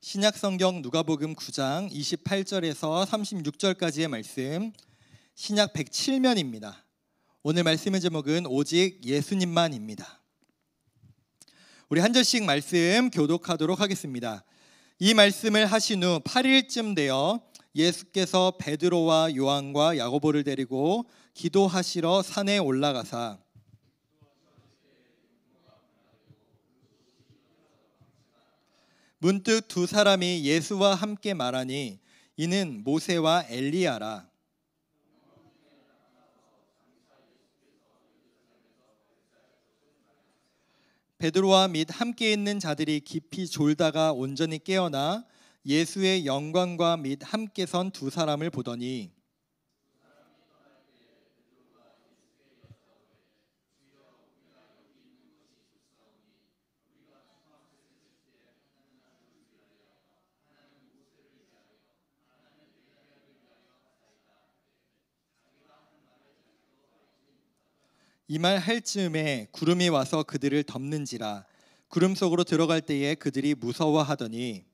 신약성경 누가복음 9장 28절에서 36절까지의 말씀, 신약 107면입니다. 오늘 말씀의 제목은 오직 예수님만입니다. 우리 한 절씩 말씀 교독하도록 하겠습니다. 이 말씀을 하신 후 8일쯤 되어 예수께서 베드로와 요한과 야고보를 데리고 기도하시러 산에 올라가사 문득 두 사람이 예수와 함께 말하니 이는 모세와 엘리야라. 베드로와 및 함께 있는 자들이 깊이 졸다가 온전히 깨어나 예수의 영광과 및 함께 선 두 사람을 보더니 이 말 할 즈음에 구름이 와서 그들을 덮는지라. 구름 속으로 들어갈 때에 그들이 무서워하더니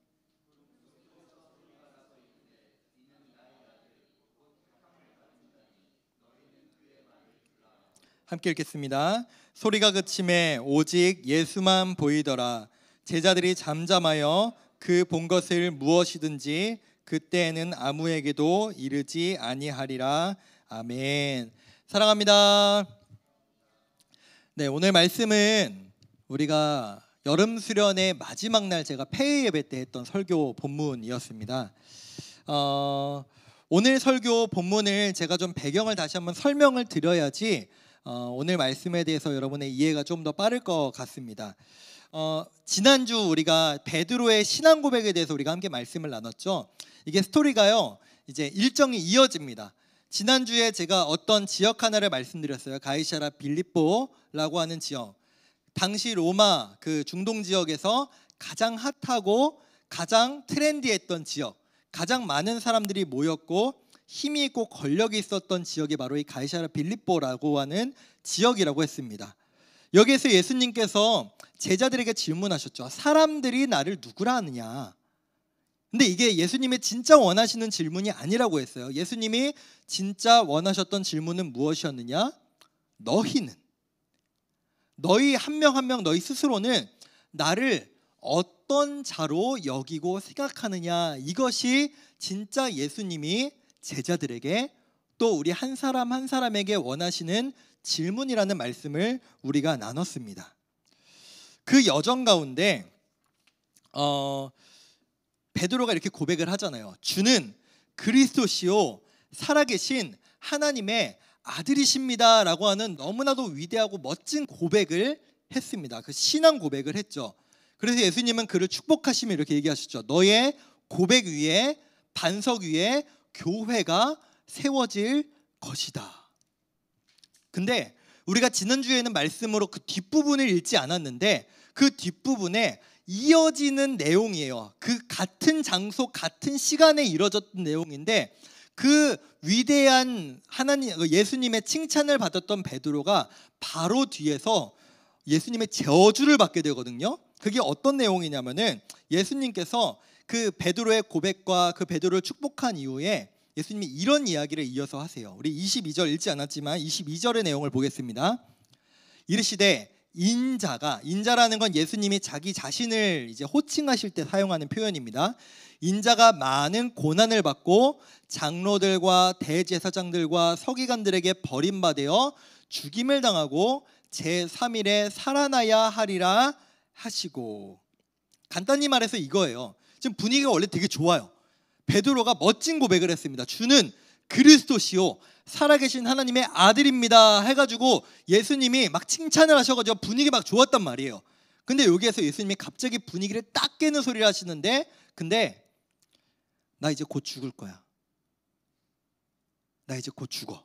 함께 읽겠습니다. 소리가 그침에 오직 예수만 보이더라. 제자들이 잠잠하여 그 본 것을 무엇이든지 그때에는 아무에게도 이르지 아니하리라. 아멘. 사랑합니다. 네, 오늘 말씀은 우리가 여름 수련의 마지막 날 제가 폐회 예배 때 했던 설교 본문이었습니다. 오늘 설교 본문을 제가 좀 배경을 다시 한번 설명을 드려야지 오늘 말씀에 대해서 여러분의 이해가 좀 더 빠를 것 같습니다. 지난주 우리가 베드로의 신앙 고백에 대해서 우리가 함께 말씀을 나눴죠. 이게 스토리가요, 이제 일정이 이어집니다. 지난주에 제가 어떤 지역 하나를 말씀드렸어요. 가이사랴 빌립보라고 하는 지역. 당시 로마 그 중동 지역에서 가장 핫하고 가장 트렌디했던 지역, 가장 많은 사람들이 모였고 힘이 있고 권력이 있었던 지역이 바로 이 가이사랴 빌립보라고 하는 지역이라고 했습니다. 여기에서 예수님께서 제자들에게 질문하셨죠. 사람들이 나를 누구라 하느냐? 근데 이게 예수님의 진짜 원하시는 질문이 아니라고 했어요. 예수님이 진짜 원하셨던 질문은 무엇이었느냐? 너희는, 너희 한 명 한 명 너희 스스로는 나를 어떤 자로 여기고 생각하느냐? 이것이 진짜 예수님이 제자들에게 또 우리 한 사람 한 사람에게 원하시는 질문이라는 말씀을 우리가 나눴습니다. 그 여정 가운데 베드로가 이렇게 고백을 하잖아요. 주는 그리스도시요 살아계신 하나님의 아들이십니다 라고 하는 너무나도 위대하고 멋진 고백을 했습니다. 그 신앙 고백을 했죠. 그래서 예수님은 그를 축복하시며 이렇게 얘기하셨죠. 너의 고백 위에, 반석 위에 교회가 세워질 것이다. 근데 우리가 지난주에는 말씀으로 그 뒷부분을 읽지 않았는데 그 뒷부분에 이어지는 내용이에요. 그 같은 장소, 같은 시간에 이루어졌던 내용인데 그 위대한 하나님, 예수님의 칭찬을 받았던 베드로가 바로 뒤에서 예수님의 저주를 받게 되거든요. 그게 어떤 내용이냐면은 예수님께서 그 베드로의 고백과 그 베드로를 축복한 이후에 예수님이 이런 이야기를 이어서 하세요. 우리 22절 읽지 않았지만 22절의 내용을 보겠습니다. 이르시되 인자라는 건 예수님이 자기 자신을 이제 호칭하실 때 사용하는 표현입니다. 인자가 많은 고난을 받고 장로들과 대제사장들과 서기관들에게 버림받아 죽임을 당하고 제3일에 살아나야 하리라 하시고. 간단히 말해서 이거예요. 지금 분위기가 원래 되게 좋아요. 베드로가 멋진 고백을 했습니다. 주는 그리스도시요 살아계신 하나님의 아들입니다 해가지고 예수님이 막 칭찬을 하셔가지고 분위기 막 좋았단 말이에요. 근데 여기에서 예수님이 갑자기 분위기를 딱 깨는 소리를 하시는데, 근데 나 이제 곧 죽을 거야, 나 이제 곧 죽어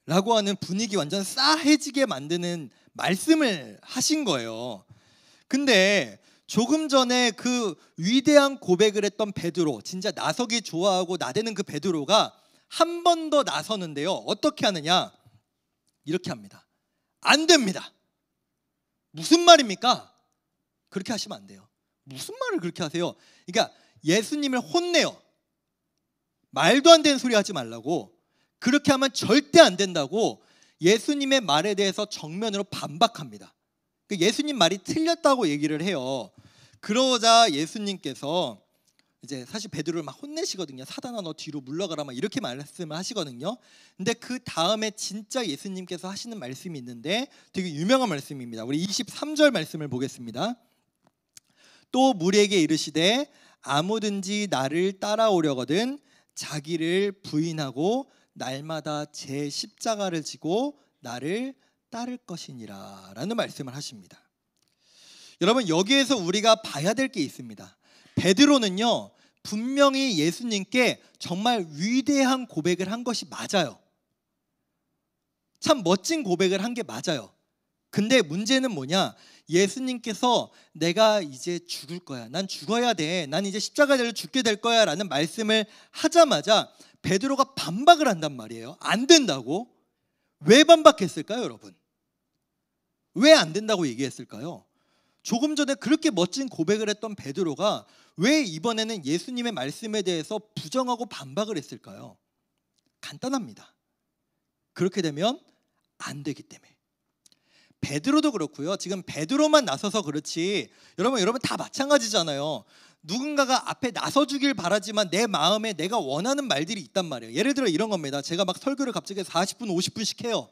라고 하는 분위기 완전 싸해지게 만드는 말씀을 하신 거예요. 근데 조금 전에 그 위대한 고백을 했던 베드로, 진짜 나서기 좋아하고 나대는 그 베드로가 한 번 더 나서는데요. 어떻게 하느냐? 이렇게 합니다. 안 됩니다. 무슨 말입니까? 그렇게 하시면 안 돼요. 무슨 말을 그렇게 하세요? 그러니까 예수님을 혼내요. 말도 안 되는 소리 하지 말라고. 그렇게 하면 절대 안 된다고 예수님의 말에 대해서 정면으로 반박합니다. 예수님 말이 틀렸다고 얘기를 해요. 그러자 예수님께서 이제 사실 베드로를 막 혼내시거든요. 사단아 너 뒤로 물러가라 막 이렇게 말씀을 하시거든요. 근데 그 다음에 진짜 예수님께서 하시는 말씀이 있는데 되게 유명한 말씀입니다. 우리 23절 말씀을 보겠습니다. 또 무리에게 이르시되 아무든지 나를 따라오려거든 자기를 부인하고 날마다 제 십자가를 지고 나를 따를 것이니라 라는 말씀을 하십니다. 여러분 여기에서 우리가 봐야 될 게 있습니다. 베드로는요 분명히 예수님께 정말 위대한 고백을 한 것이 맞아요. 참 멋진 고백을 한 게 맞아요. 근데 문제는 뭐냐? 예수님께서 내가 이제 죽을 거야. 난 죽어야 돼. 난 이제 십자가를 죽게 될 거야 라는 말씀을 하자마자 베드로가 반박을 한단 말이에요. 안 된다고. 왜 반박했을까요, 여러분? 왜 안 된다고 얘기했을까요? 조금 전에 그렇게 멋진 고백을 했던 베드로가 왜 이번에는 예수님의 말씀에 대해서 부정하고 반박을 했을까요? 간단합니다. 그렇게 되면 안 되기 때문에. 베드로도 그렇고요. 지금 베드로만 나서서 그렇지 여러분 다 마찬가지잖아요. 누군가가 앞에 나서주길 바라지만 내 마음에 내가 원하는 말들이 있단 말이에요. 예를 들어 이런 겁니다. 제가 막 설교를 갑자기 40분 50분씩 해요.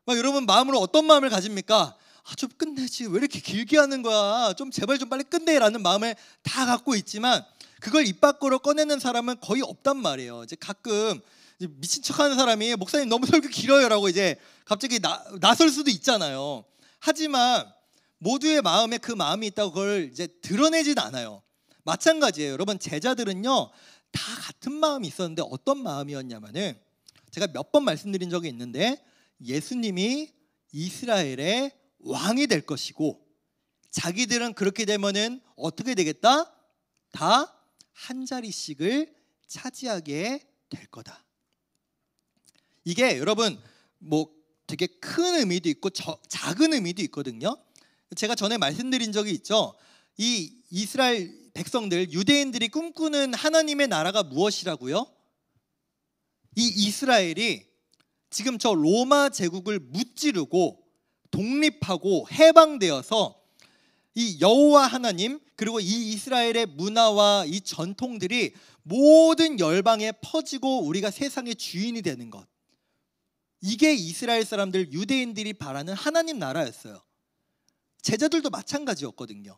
막 여러분 마음으로 어떤 마음을 가집니까? 좀 끝내지 왜 이렇게 길게 하는 거야, 좀 제발 좀 빨리 끝내라는 마음을 다 갖고 있지만 그걸 입 밖으로 꺼내는 사람은 거의 없단 말이에요. 이제 가끔 이제 미친 척하는 사람이 목사님 너무 설교 길어요라고 이제 갑자기 나설 수도 있잖아요. 하지만 모두의 마음에 그 마음이 있다고 그걸 이제 드러내진 않아요. 마찬가지예요. 여러분 제자들은요 다 같은 마음이 있었는데 어떤 마음이었냐면은 제가 몇 번 말씀드린 적이 있는데 예수님이 이스라엘의 왕이 될 것이고 자기들은 그렇게 되면은 어떻게 되겠다? 다 한 자리씩을 차지하게 될 거다. 이게 여러분 뭐 되게 큰 의미도 있고 작은 의미도 있거든요. 제가 전에 말씀드린 적이 있죠. 이 이스라엘 백성들 유대인들이 꿈꾸는 하나님의 나라가 무엇이라고요? 이 이스라엘이 지금 저 로마 제국을 무찌르고 독립하고 해방되어서 이 여호와 하나님 그리고 이 이스라엘의 문화와 이 전통들이 모든 열방에 퍼지고 우리가 세상의 주인이 되는 것, 이게 이스라엘 사람들 유대인들이 바라는 하나님 나라였어요. 제자들도 마찬가지였거든요.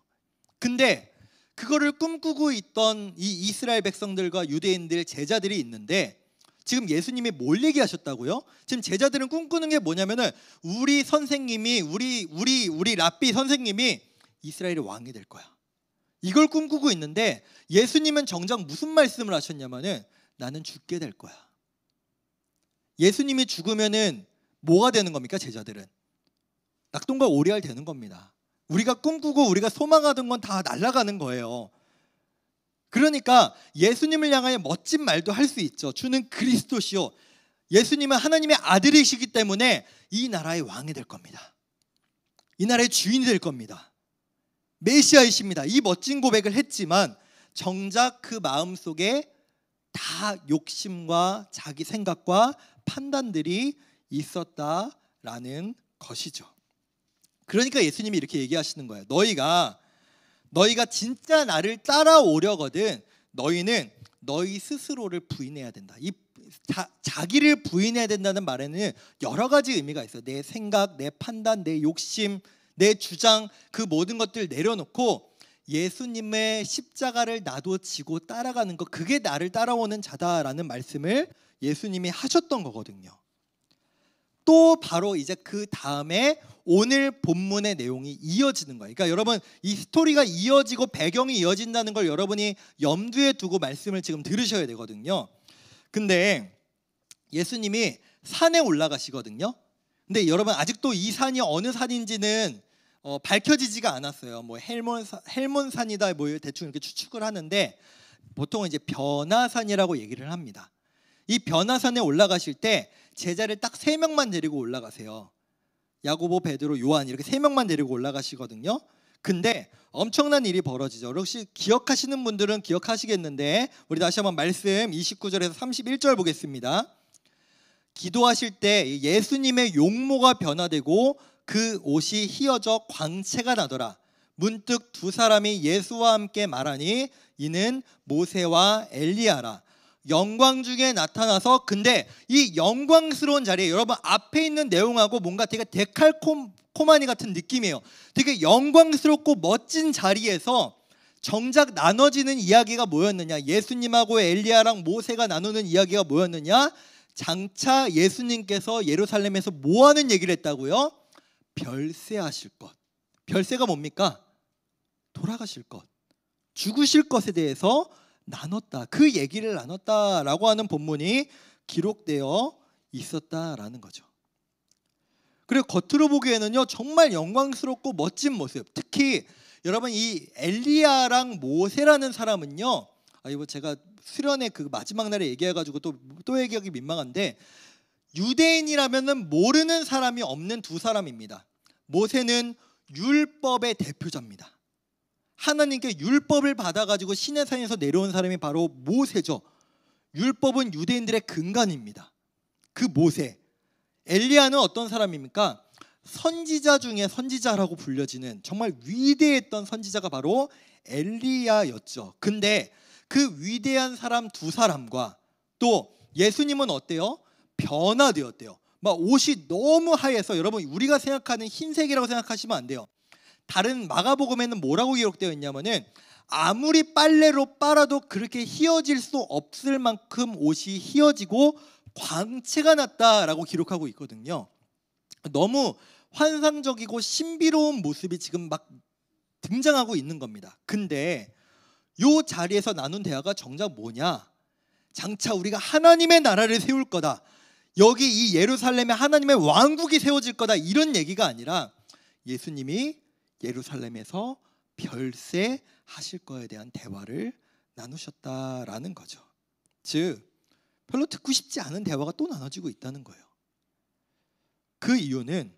근데 그거를 꿈꾸고 있던 이 이스라엘 백성들과 유대인들 제자들이 있는데 지금 예수님이 뭘 얘기하셨다고요? 지금 제자들은 꿈꾸는 게 뭐냐면은 우리 선생님이 우리 랍비 선생님이 이스라엘의 왕이 될 거야. 이걸 꿈꾸고 있는데 예수님은 정작 무슨 말씀을 하셨냐면은 나는 죽게 될 거야. 예수님이 죽으면은 뭐가 되는 겁니까? 제자들은 낙동과 오리알 되는 겁니다. 우리가 꿈꾸고 우리가 소망하던 건 다 날아가는 거예요. 그러니까 예수님을 향하여 멋진 말도 할 수 있죠. 주는 그리스도시요 예수님은 하나님의 아들이시기 때문에 이 나라의 왕이 될 겁니다. 이 나라의 주인이 될 겁니다. 메시아이십니다. 이 멋진 고백을 했지만 정작 그 마음속에 다 욕심과 자기 생각과 판단들이 있었다라는 것이죠. 그러니까 예수님이 이렇게 얘기하시는 거예요. 너희가 진짜 나를 따라오려거든 너희는 너희 스스로를 부인해야 된다. 이 자기를 부인해야 된다는 말에는 여러 가지 의미가 있어요. 내 생각, 내 판단, 내 욕심, 내 주장, 그 모든 것들 내려놓고 예수님의 십자가를 나도 지고 따라가는 것, 그게 나를 따라오는 자다라는 말씀을 예수님이 하셨던 거거든요. 또 바로 이제 그 다음에 오늘 본문의 내용이 이어지는 거예요. 그러니까 여러분 이 스토리가 이어지고 배경이 이어진다는 걸 여러분이 염두에 두고 말씀을 지금 들으셔야 되거든요. 근데 예수님이 산에 올라가시거든요. 근데 여러분 아직도 이 산이 어느 산인지는 밝혀지지가 않았어요. 뭐 헬몬산이다 뭐 대충 이렇게 추측을 하는데 보통은 이제 변화산이라고 얘기를 합니다. 이 변화산에 올라가실 때 제자를 딱 3명만 데리고 올라가세요. 야고보, 베드로, 요한 이렇게 3명만 데리고 올라가시거든요. 근데 엄청난 일이 벌어지죠. 혹시 기억하시는 분들은 기억하시겠는데 우리 다시 한번 말씀 29절에서 31절 보겠습니다. 기도하실 때 예수님의 용모가 변화되고 그 옷이 휘어져 광채가 나더라. 문득 두 사람이 예수와 함께 말하니 이는 모세와 엘리야라. 영광 중에 나타나서, 근데 이 영광스러운 자리에 여러분 앞에 있는 내용하고 뭔가 되게 데칼코마니 같은 느낌이에요. 되게 영광스럽고 멋진 자리에서 정작 나눠지는 이야기가 뭐였느냐? 예수님하고 엘리야랑 모세가 나누는 이야기가 뭐였느냐? 장차 예수님께서 예루살렘에서 뭐 하는 얘기를 했다고요? 별세하실 것. 별세가 뭡니까? 돌아가실 것, 죽으실 것에 대해서 나눴다. 그 얘기를 나눴다라고 하는 본문이 기록되어 있었다라는 거죠. 그리고 겉으로 보기에는요 정말 영광스럽고 멋진 모습. 특히 여러분 이 엘리야랑 모세라는 사람은요, 이거 제가 수련회 그 마지막 날에 얘기해가지고 또 얘기하기 민망한데, 유대인이라면은 모르는 사람이 없는 두 사람입니다. 모세는 율법의 대표자입니다. 하나님께 율법을 받아가지고 시내산에서 내려온 사람이 바로 모세죠. 율법은 유대인들의 근간입니다. 그 모세. 엘리야는 어떤 사람입니까? 선지자 중에 선지자라고 불려지는 정말 위대했던 선지자가 바로 엘리야였죠. 근데 그 위대한 사람 두 사람과 또 예수님은 어때요? 변화되었대요. 막 옷이 너무 하얘서, 여러분 우리가 생각하는 흰색이라고 생각하시면 안 돼요. 다른 마가복음에는 뭐라고 기록되어 있냐면은 아무리 빨래로 빨아도 그렇게 휘어질 수 없을 만큼 옷이 휘어지고 광채가 났다라고 기록하고 있거든요. 너무 환상적이고 신비로운 모습이 지금 막 등장하고 있는 겁니다. 근데 이 자리에서 나눈 대화가 정작 뭐냐? 장차 우리가 하나님의 나라를 세울 거다, 여기 이 예루살렘에 하나님의 왕국이 세워질 거다, 이런 얘기가 아니라 예수님이 예루살렘에서 별세하실 거에 대한 대화를 나누셨다라는 거죠. 즉 별로 듣고 싶지 않은 대화가 또 나눠지고 있다는 거예요. 그 이유는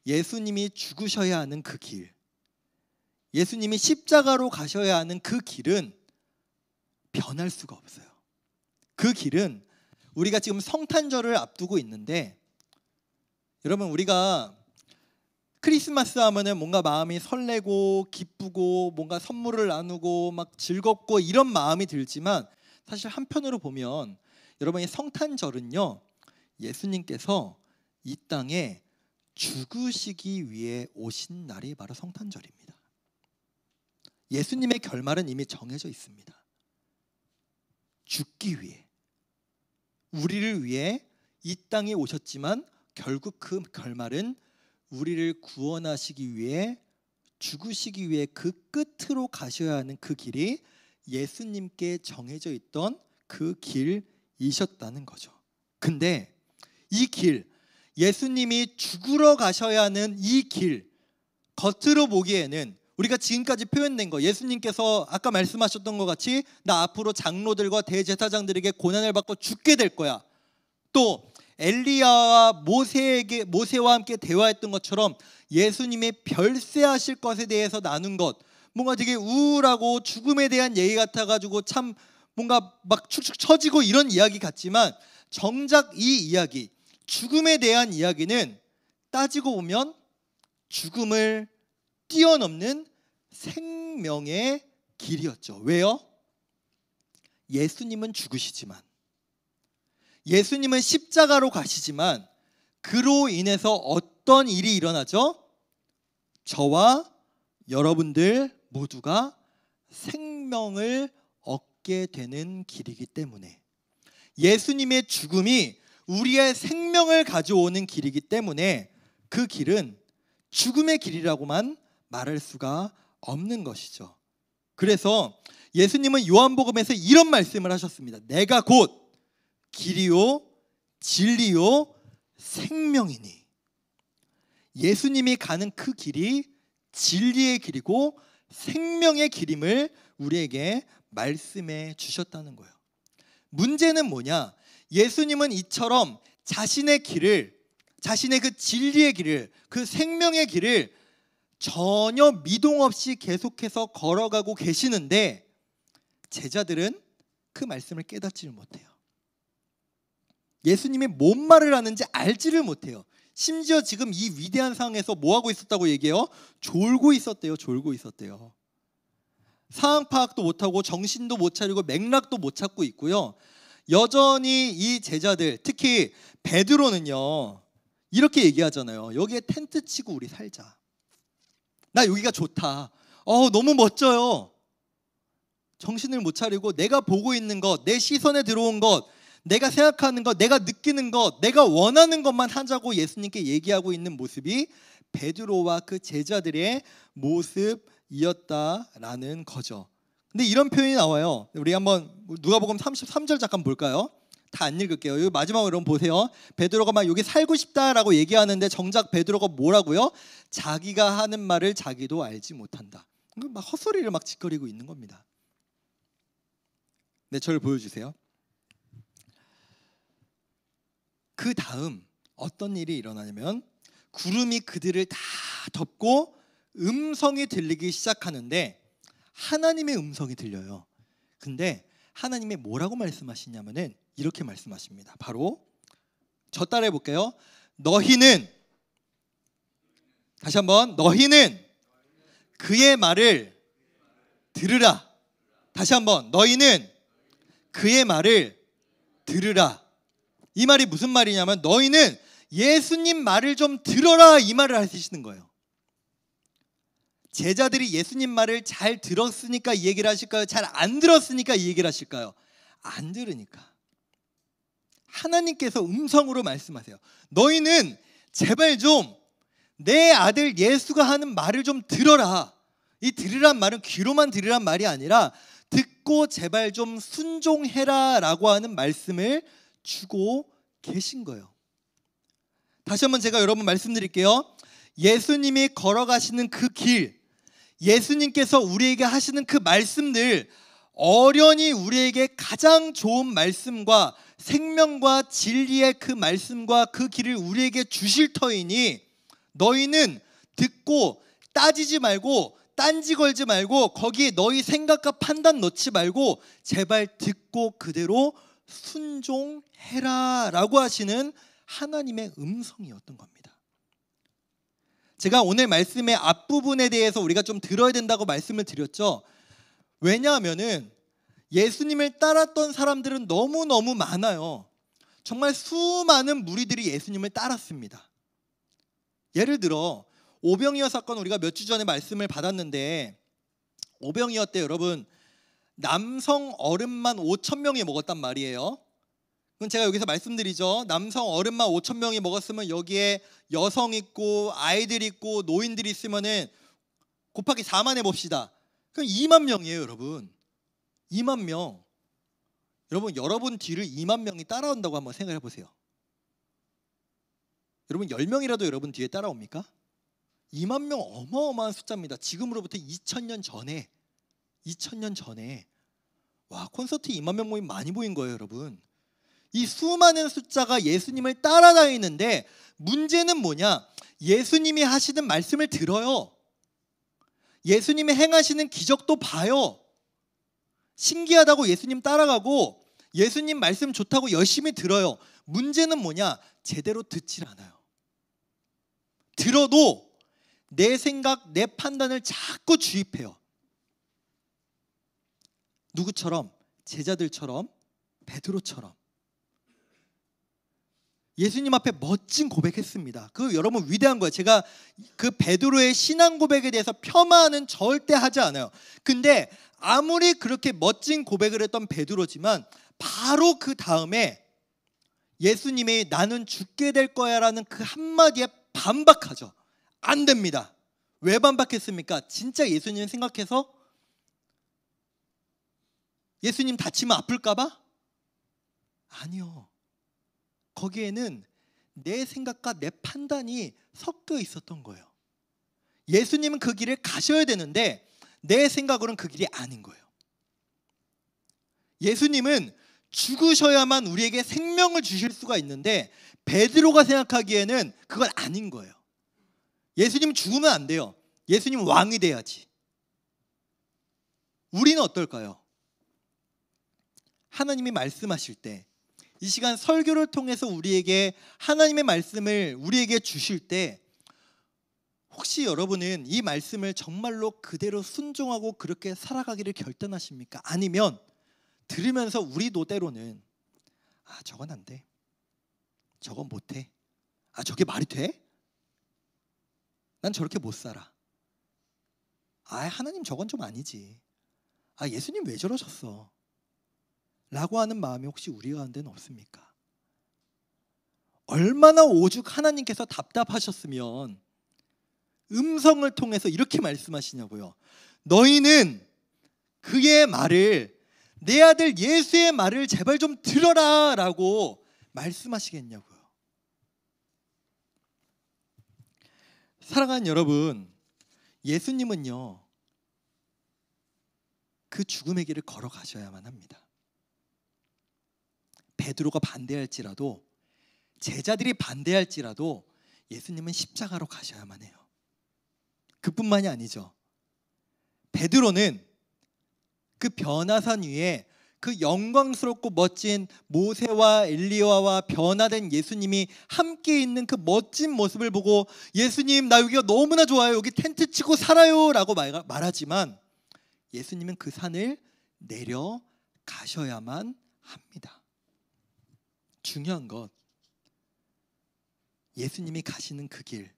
예수님이 죽으셔야 하는 그 길, 예수님이 십자가로 가셔야 하는 그 길은 변할 수가 없어요. 그 길은, 우리가 지금 성탄절을 앞두고 있는데, 여러분 우리가 크리스마스 하면은 뭔가 마음이 설레고 기쁘고 뭔가 선물을 나누고 막 즐겁고 이런 마음이 들지만, 사실 한편으로 보면 여러분 이 성탄절은요 예수님께서 이 땅에 죽으시기 위해 오신 날이 바로 성탄절입니다. 예수님의 결말은 이미 정해져 있습니다. 죽기 위해, 우리를 위해 이 땅에 오셨지만 결국 그 결말은 우리를 구원하시기 위해, 죽으시기 위해 그 끝으로 가셔야 하는 그 길이 예수님께 정해져 있던 그 길이셨다는 거죠. 근데 이 길, 예수님이 죽으러 가셔야 하는 이 길, 겉으로 보기에는 우리가 지금까지 표현된 거, 예수님께서 아까 말씀하셨던 것 같이 나 앞으로 장로들과 대제사장들에게 고난을 받고 죽게 될 거야, 또 엘리야와 모세와 함께 대화했던 것처럼 예수님의 별세하실 것에 대해서 나눈 것, 뭔가 되게 우울하고 죽음에 대한 얘기 같아가지고 참 뭔가 막 축축 처지고 이런 이야기 같지만, 정작 이 이야기, 죽음에 대한 이야기는 따지고 보면 죽음을 뛰어넘는 생명의 길이었죠. 왜요? 예수님은 죽으시지만, 예수님은 십자가로 가시지만 그로 인해서 어떤 일이 일어나죠? 저와 여러분들 모두가 생명을 얻게 되는 길이기 때문에, 예수님의 죽음이 우리의 생명을 가져오는 길이기 때문에 그 길은 죽음의 길이라고만 말할 수가 없는 것이죠. 그래서 예수님은 요한복음에서 이런 말씀을 하셨습니다. 내가 곧 길이요 진리요 생명이니. 예수님이 가는 그 길이 진리의 길이고 생명의 길임을 우리에게 말씀해 주셨다는 거예요. 문제는 뭐냐? 예수님은 이처럼 자신의 길을, 자신의 그 진리의 길을, 그 생명의 길을 전혀 미동 없이 계속해서 걸어가고 계시는데 제자들은 그 말씀을 깨닫지를 못해요. 예수님이 뭔 말을 하는지 알지를 못해요. 심지어 지금 이 위대한 상황에서 뭐하고 있었다고 얘기해요? 졸고 있었대요. 졸고 있었대요. 상황 파악도 못하고 정신도 못 차리고 맥락도 못 찾고 있고요. 여전히 이 제자들, 특히 베드로는요, 이렇게 얘기하잖아요. 여기에 텐트 치고 우리 살자. 나 여기가 좋다. 너무 멋져요. 정신을 못 차리고 내가 보고 있는 것, 내 시선에 들어온 것, 내가 생각하는 것, 내가 느끼는 것, 내가 원하는 것만 하자고 예수님께 얘기하고 있는 모습이 베드로와 그 제자들의 모습이었다라는 거죠. 근데 이런 표현이 나와요. 우리 한번 누가복음 33절 잠깐 볼까요? 다 안 읽을게요. 여기 마지막으로 여러분 보세요. 베드로가 막 여기 살고 싶다라고 얘기하는데 정작 베드로가 뭐라고요? 자기가 하는 말을 자기도 알지 못한다. 막 헛소리를 막 짓거리고 있는 겁니다. 네, 저를 보여주세요. 그 다음 어떤 일이 일어나냐면 구름이 그들을 다 덮고 음성이 들리기 시작하는데 하나님의 음성이 들려요. 근데 하나님이 뭐라고 말씀하시냐면은 이렇게 말씀하십니다. 바로 저 따라해 볼게요. 너희는, 다시 한번, 너희는 그의 말을 들으라. 다시 한번, 너희는 그의 말을 들으라. 이 말이 무슨 말이냐면 너희는 예수님 말을 좀 들어라, 이 말을 하시는 거예요. 제자들이 예수님 말을 잘 들었으니까 이 얘기를 하실까요? 잘 안 들었으니까 이 얘기를 하실까요? 안 들으니까. 하나님께서 음성으로 말씀하세요. 너희는 제발 좀 내 아들 예수가 하는 말을 좀 들어라. 이 들으란 말은 귀로만 들으란 말이 아니라 듣고 제발 좀 순종해라 라고 하는 말씀을 주고 계신 거예요. 다시 한번 제가 여러분 말씀드릴게요. 예수님이 걸어가시는 그 길, 예수님께서 우리에게 하시는 그 말씀들, 어련히 우리에게 가장 좋은 말씀과 생명과 진리의 그 말씀과 그 길을 우리에게 주실 터이니 너희는 듣고 따지지 말고 딴지 걸지 말고 거기에 너희 생각과 판단 넣지 말고 제발 듣고 그대로 순종해라 라고 하시는 하나님의 음성이었던 겁니다. 제가 오늘 말씀의 앞부분에 대해서 우리가 좀 들어야 된다고 말씀을 드렸죠. 왜냐하면은 예수님을 따랐던 사람들은 너무너무 많아요. 정말 수많은 무리들이 예수님을 따랐습니다. 예를 들어 오병이어 사건, 우리가 몇 주 전에 말씀을 받았는데 오병이어 때 여러분 남성 어른만 5,000명이 먹었단 말이에요. 그럼 제가 여기서 말씀드리죠. 남성 어른만 5,000명이 먹었으면 여기에 여성 있고 아이들 있고 노인들이 있으면은 곱하기 4만 해봅시다. 그럼 2만 명이에요, 여러분. 2만 명. 여러분 뒤를 2만 명이 따라온다고 한번 생각해 보세요. 여러분 10명이라도 여러분 뒤에 따라옵니까? 2만 명 어마어마한 숫자입니다. 지금으로부터 2000년 전에 와, 콘서트 2만 명 모임 많이 보인 거예요, 여러분. 이 수많은 숫자가 예수님을 따라다니는데 문제는 뭐냐? 예수님이 하시는 말씀을 들어요. 예수님이 행하시는 기적도 봐요. 신기하다고 예수님 따라가고 예수님 말씀 좋다고 열심히 들어요. 문제는 뭐냐? 제대로 듣질 않아요. 들어도 내 생각, 내 판단을 자꾸 주입해요. 누구처럼? 제자들처럼, 베드로처럼. 예수님 앞에 멋진 고백했습니다. 그 여러분 위대한 거예요. 제가 그 베드로의 신앙 고백에 대해서 폄하는 절대 하지 않아요. 근데 아무리 그렇게 멋진 고백을 했던 베드로지만 바로 그 다음에 예수님이 나는 죽게 될 거야 라는 그 한마디에 반박하죠. 안 됩니다. 왜 반박했습니까? 진짜 예수님 생각해서 예수님 다치면 아플까 봐? 아니요. 거기에는 내 생각과 내 판단이 섞여 있었던 거예요. 예수님은 그 길을 가셔야 되는데 내 생각으로는 그 길이 아닌 거예요. 예수님은 죽으셔야만 우리에게 생명을 주실 수가 있는데 베드로가 생각하기에는 그건 아닌 거예요. 예수님 죽으면 안 돼요. 예수님 왕이 돼야지. 우리는 어떨까요? 하나님이 말씀하실 때, 이 시간 설교를 통해서 우리에게 하나님의 말씀을 우리에게 주실 때, 혹시 여러분은 이 말씀을 정말로 그대로 순종하고 그렇게 살아가기를 결단하십니까? 아니면 들으면서 우리도 때로는 저건 안 돼, 저건 못해, 저게 말이 돼? 난 저렇게 못 살아, 하나님 저건 좀 아니지, 예수님 왜 저러셨어? 라고 하는 마음이 혹시 우리 가운데는 없습니까? 얼마나 오죽 하나님께서 답답하셨으면 음성을 통해서 이렇게 말씀하시냐고요. 너희는 그의 말을, 내 아들 예수의 말을 제발 좀 들어라 라고 말씀하시겠냐고요. 사랑하는 여러분, 예수님은요, 그 죽음의 길을 걸어가셔야만 합니다. 베드로가 반대할지라도, 제자들이 반대할지라도 예수님은 십자가로 가셔야만 해요. 그뿐만이 아니죠. 베드로는 그 변화산 위에 그 영광스럽고 멋진 모세와 엘리야와 변화된 예수님이 함께 있는 그 멋진 모습을 보고, 예수님 나 여기가 너무나 좋아요, 여기 텐트 치고 살아요 라고 말하지만 예수님은 그 산을 내려가셔야만 합니다. 중요한 것, 예수님이 가시는 그 길,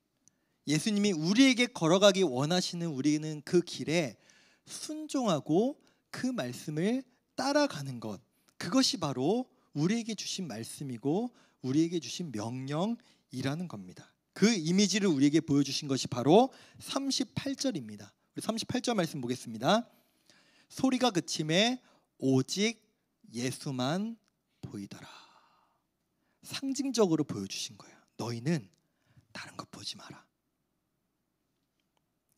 예수님이 우리에게 걸어가기 원하시는 우리는 그 길에 순종하고 그 말씀을 따라가는 것, 그것이 바로 우리에게 주신 말씀이고 우리에게 주신 명령이라는 겁니다. 그 이미지를 우리에게 보여주신 것이 바로 38절입니다. 우리 38절 말씀 보겠습니다. 소리가 그침에 오직 예수만 보이더라. 상징적으로 보여주신 거예요. 너희는 다른 것 보지 마라.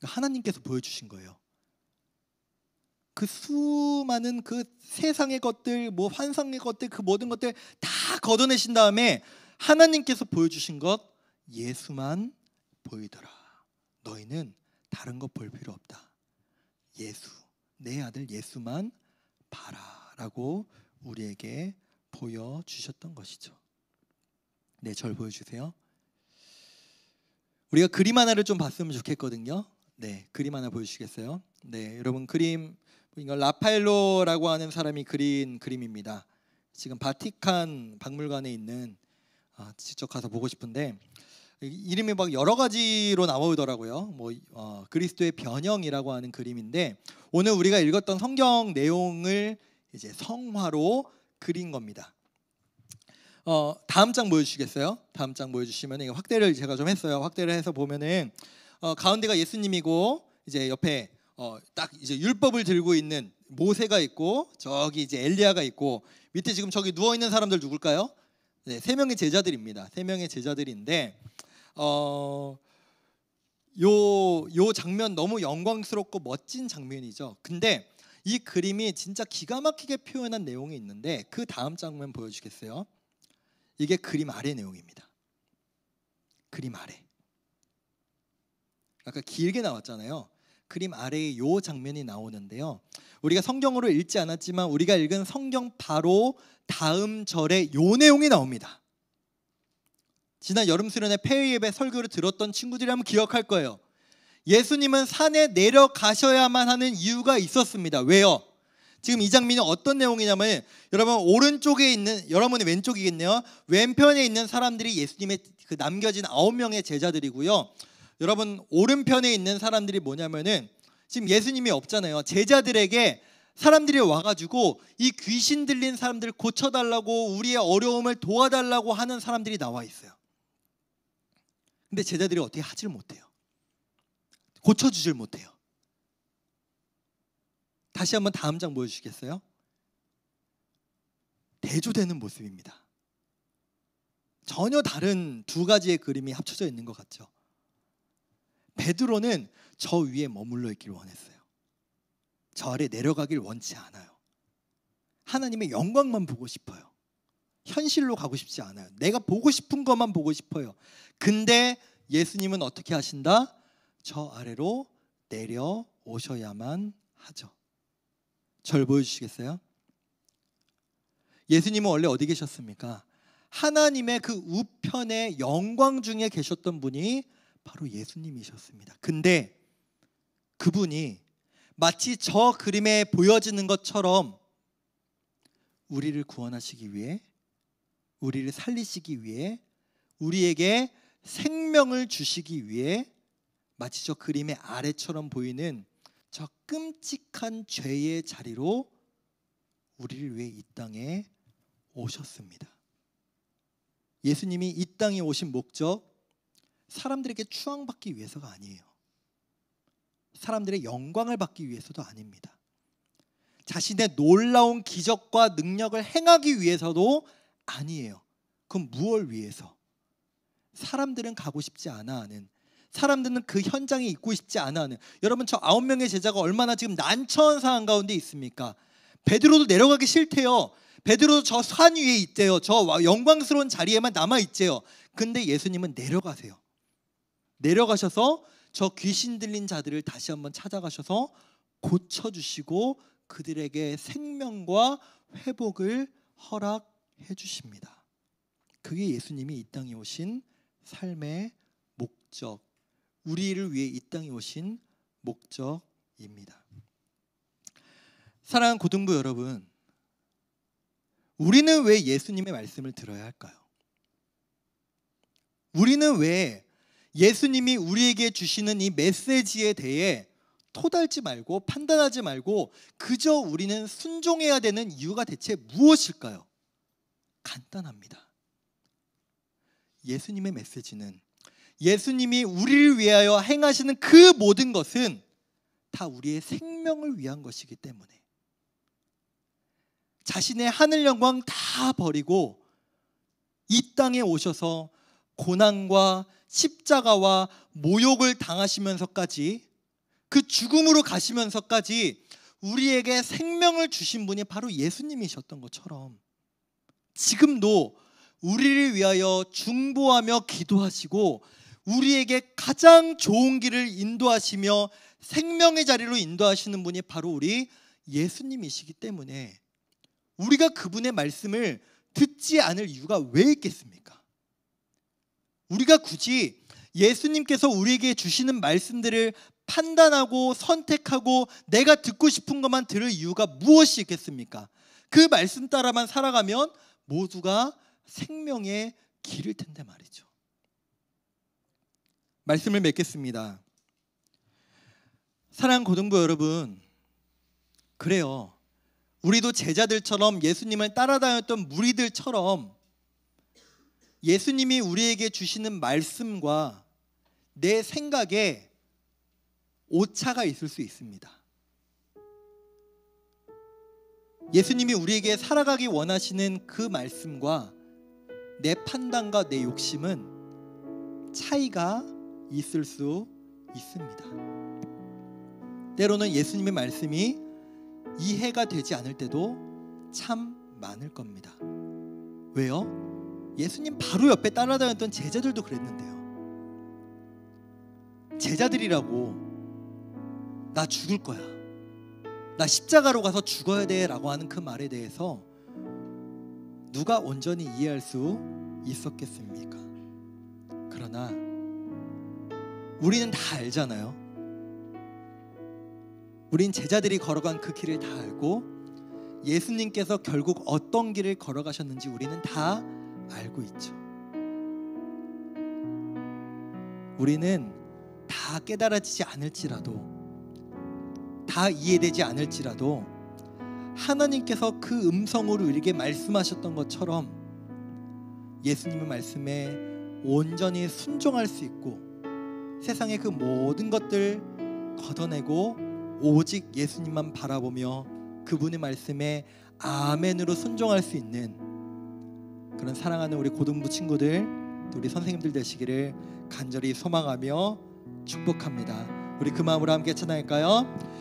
하나님께서 보여주신 거예요. 그 수많은 그 세상의 것들, 뭐 환상의 것들, 그 모든 것들 다 걷어내신 다음에 하나님께서 보여주신 것, 예수만 보이더라. 너희는 다른 것 볼 필요 없다. 예수, 내 아들 예수만 봐라 라고 우리에게 보여주셨던 것이죠. 네, 절 보여주세요. 우리가 그림 하나를 좀 봤으면 좋겠거든요. 네, 그림 하나 보여주시겠어요? 네, 여러분 그림, 이거 라파엘로라고 하는 사람이 그린 그림입니다. 지금 바티칸 박물관에 있는, 직접 가서 보고 싶은데 이름이 막 여러 가지로 나오더라고요. 그리스도의 변형이라고 하는 그림인데, 오늘 우리가 읽었던 성경 내용을 이제 성화로 그린 겁니다. 다음 장 보여주시겠어요? 다음 장 보여주시면, 확대를 제가 좀 했어요. 확대를 해서 보면은 가운데가 예수님이고, 이제 옆에 딱 이제 율법을 들고 있는 모세가 있고, 저기 이제 엘리야가 있고, 밑에 지금 저기 누워 있는 사람들 누굴까요? 네, 세 명의 제자들입니다. 세 명의 제자들인데, 요 장면 너무 영광스럽고 멋진 장면이죠. 근데 이 그림이 진짜 기가 막히게 표현한 내용이 있는데, 그 다음 장면 보여주시겠어요? 이게 그림 아래 내용입니다. 그림 아래. 아까 길게 나왔잖아요. 그림 아래에 요 장면이 나오는데요. 우리가 성경으로 읽지 않았지만 우리가 읽은 성경 바로 다음 절에 요 내용이 나옵니다. 지난 여름 수련회 폐회 예배 설교를 들었던 친구들이라면 기억할 거예요. 예수님은 산에 내려가셔야만 하는 이유가 있었습니다. 왜요? 지금 이 장면이 어떤 내용이냐면, 여러분 오른쪽에 있는, 여러분이 왼쪽이겠네요. 왼편에 있는 사람들이 예수님의 그 남겨진 9명의 제자들이고요. 여러분 오른편에 있는 사람들이 뭐냐면은, 지금 예수님이 없잖아요. 제자들에게 사람들이 와가지고 이 귀신 들린 사람들을 고쳐달라고, 우리의 어려움을 도와달라고 하는 사람들이 나와 있어요. 근데 제자들이 어떻게 하질 못해요. 고쳐주질 못해요. 다시 한번 다음 장 보여주시겠어요? 대조되는 모습입니다. 전혀 다른 두 가지의 그림이 합쳐져 있는 것 같죠. 베드로는 저 위에 머물러 있기를 원했어요. 저 아래 내려가길 원치 않아요. 하나님의 영광만 보고 싶어요. 현실로 가고 싶지 않아요. 내가 보고 싶은 것만 보고 싶어요. 근데 예수님은 어떻게 하신다? 저 아래로 내려오셔야만 하죠. 절 보여주시겠어요? 예수님은 원래 어디 계셨습니까? 하나님의 그 우편의 영광 중에 계셨던 분이 바로 예수님이셨습니다. 근데 그분이 마치 저 그림에 보여지는 것처럼 우리를 구원하시기 위해, 우리를 살리시기 위해, 우리에게 생명을 주시기 위해 마치 저 그림의 아래처럼 보이는 저 끔찍한 죄의 자리로 우리를 위해 이 땅에 오셨습니다. 예수님이 이 땅에 오신 목적, 사람들에게 추앙받기 위해서가 아니에요. 사람들의 영광을 받기 위해서도 아닙니다. 자신의 놀라운 기적과 능력을 행하기 위해서도 아니에요. 그럼 무엇을 위해서? 사람들은 가고 싶지 않아 하는, 사람들은 그 현장에 있고 싶지 않아 하는, 여러분 저 9명의 제자가 얼마나 지금 난처한 상황 가운데 있습니까? 베드로도 내려가기 싫대요. 베드로도 저 산 위에 있대요. 저 영광스러운 자리에만 남아있대요. 근데 예수님은 내려가세요. 내려가셔서 저 귀신 들린 자들을 다시 한번 찾아가셔서 고쳐주시고 그들에게 생명과 회복을 허락해 주십니다. 그게 예수님이 이 땅에 오신 삶의 목적, 우리를 위해 이 땅에 오신 목적입니다. 사랑하는 고등부 여러분, 우리는 왜 예수님의 말씀을 들어야 할까요? 우리는 왜 예수님이 우리에게 주시는 이 메시지에 대해 토달지 말고 판단하지 말고 그저 우리는 순종해야 되는 이유가 대체 무엇일까요? 간단합니다. 예수님의 메시지는, 예수님이 우리를 위하여 행하시는 그 모든 것은 다 우리의 생명을 위한 것이기 때문에, 자신의 하늘 영광 다 버리고 이 땅에 오셔서 고난과 십자가와 모욕을 당하시면서까지, 그 죽음으로 가시면서까지 우리에게 생명을 주신 분이 바로 예수님이셨던 것처럼 지금도 우리를 위하여 중보하며 기도하시고 우리에게 가장 좋은 길을 인도하시며 생명의 자리로 인도하시는 분이 바로 우리 예수님이시기 때문에 우리가 그분의 말씀을 듣지 않을 이유가 왜 있겠습니까? 우리가 굳이 예수님께서 우리에게 주시는 말씀들을 판단하고 선택하고 내가 듣고 싶은 것만 들을 이유가 무엇이 있겠습니까? 그 말씀 따라만 살아가면 모두가 생명의 길일 텐데 말이죠. 말씀을 맺겠습니다. 사랑하는 고등부 여러분, 그래요. 우리도 제자들처럼 예수님을 따라다녔던 무리들처럼 예수님이 우리에게 주시는 말씀과 내 생각에 오차가 있을 수 있습니다. 예수님이 우리에게 살아가기 원하시는 그 말씀과 내 판단과 내 욕심은 차이가 있을 수 있습니다. 때로는 예수님의 말씀이 이해가 되지 않을 때도 참 많을 겁니다. 왜요? 예수님 바로 옆에 따라다녔던 제자들도 그랬는데요. 제자들이라고 나 죽을 거야, 나 십자가로 가서 죽어야 돼 라고 하는 그 말에 대해서 누가 온전히 이해할 수 있었겠습니까? 그러나 우리는 다 알잖아요. 우린 제자들이 걸어간 그 길을 다 알고 예수님께서 결국 어떤 길을 걸어가셨는지 우리는 다 알고 있죠. 우리는 다 깨달아지지 않을지라도, 다 이해되지 않을지라도 하나님께서 그 음성으로 우리에게 말씀하셨던 것처럼 예수님의 말씀에 온전히 순종할 수 있고 세상의 그 모든 것들 걷어내고 오직 예수님만 바라보며 그분의 말씀에 아멘으로 순종할 수 있는 그런 사랑하는 우리 고등부 친구들, 우리 선생님들 되시기를 간절히 소망하며 축복합니다. 우리 그 마음으로 함께 찬양할까요?